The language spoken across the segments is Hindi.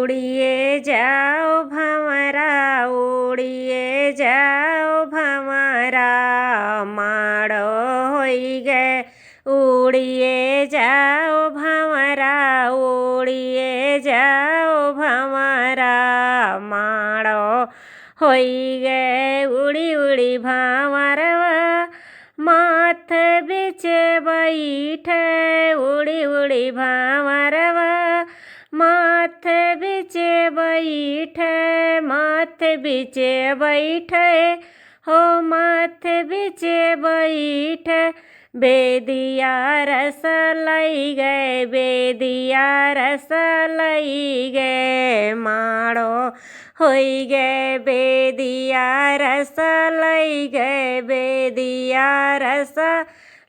उड़िए जाओ भंवरा उड़िए जाओ भंवरा माड़ो होई गे उड़िए जाओ भंवरा उड़िए जाओ भंवरा माड़ो होई गे उड़ी उड़ी भंवरवा माथ बिचे बैठे उड़ी उड़ी भंवरवा माथ बिचे बैठे माथ बिचे बैठे हो माथ बिचे बैठे बेदिया रस लई गए बेदिया रस लई गए माड़ो होई गे बेदिया रस लई गए बेदिया रस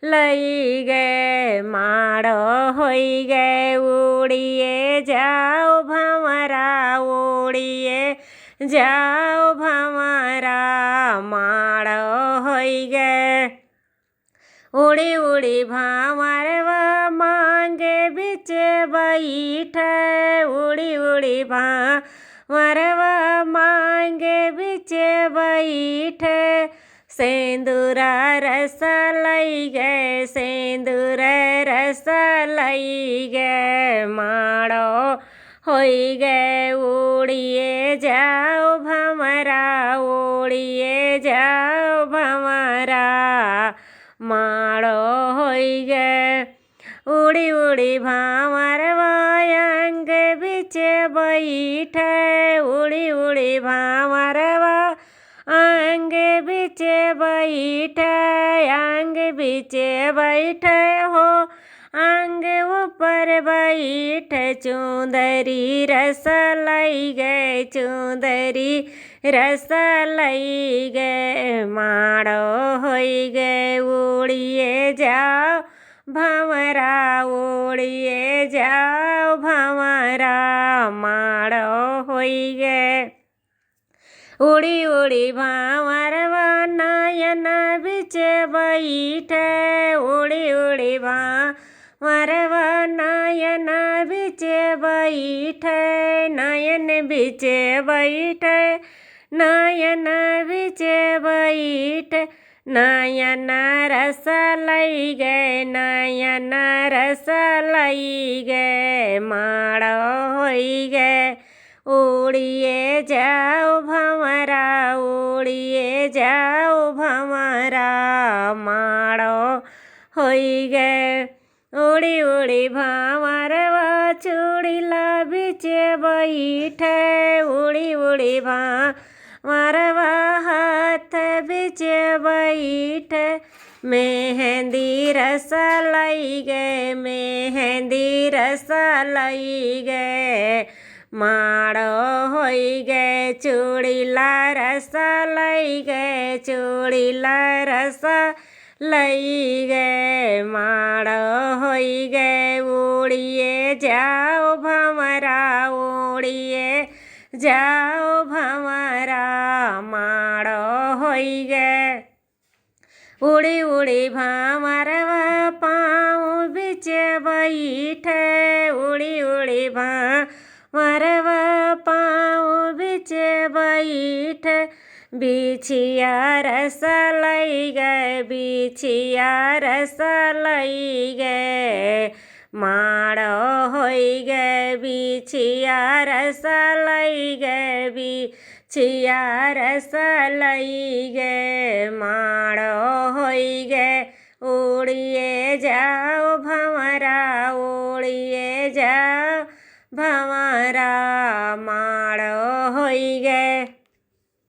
लई गे माड़ो होई गे उड़िए जाओ भंवरा उड़िए जाओ भंवरा माड़ो होई गे उड़ी उड़ी भंवरवा मांगे बिच बैठे उड़ी उड़ी भंवरवा मांगे बिच बैठे सेंदूरा रस लई गे सेंदूर रस लई गे माड़ो होई गे उड़िए जाओ भंवरा उड़िए जाओ भंवरा माड़ो होई गे उड़ी उड़ी भंवरवा अंग बिच बैठे उड़ी उड़ी भंवरवा अंग बिच बैठे अंग बिच बैठे हो अंग ऊपर बैठे चुंदरी रस लई गे चुंदरी रस लई गे माड़ो होई गे उड़िए जाओ भंवरा उड़िए जाओ भंवरा माड़ो होई गे उड़ी उड़ी भंवरवा नयन बिच बैठे उड़ी उड़ी भंवरवा नयन बिच बैठे नयन बिच बैठे नयन बिच बैठे नयन रस लई गे नयन रस लई गे माड़ो होई गे उड़िए जाओ भंवरा उड़िए जाओ भंवरा माड़ो होई गे उड़ी उड़ी भंवरवा चूड़िला बिच बैठे उड़ी उड़ी भंवरवा हाथ बिच बैठे मेहंदी रस लई गे मेहंदी रस लई गे माड़ो होई गे चूड़िला रस लई गे चूड़िला रस लई गे माड़ो होई गे उड़िए जाओ भंवरा उड़िए जाओ भंवरा माड़ो होई गे उड़ी उड़ी भंवरवा पाँव बिच बैठे उड़ी उड़ी भंवरवा पाँव बिच बैठे बिछिया रस लई गे बिछिया रस लई गे माड़ो होई गे बिछिया रस लई गे बिछिया रस लई गे माड़ो होई गे उड़िए जाओ भंवरा उड़िए जाओ भंवरा माड़ो होई गे।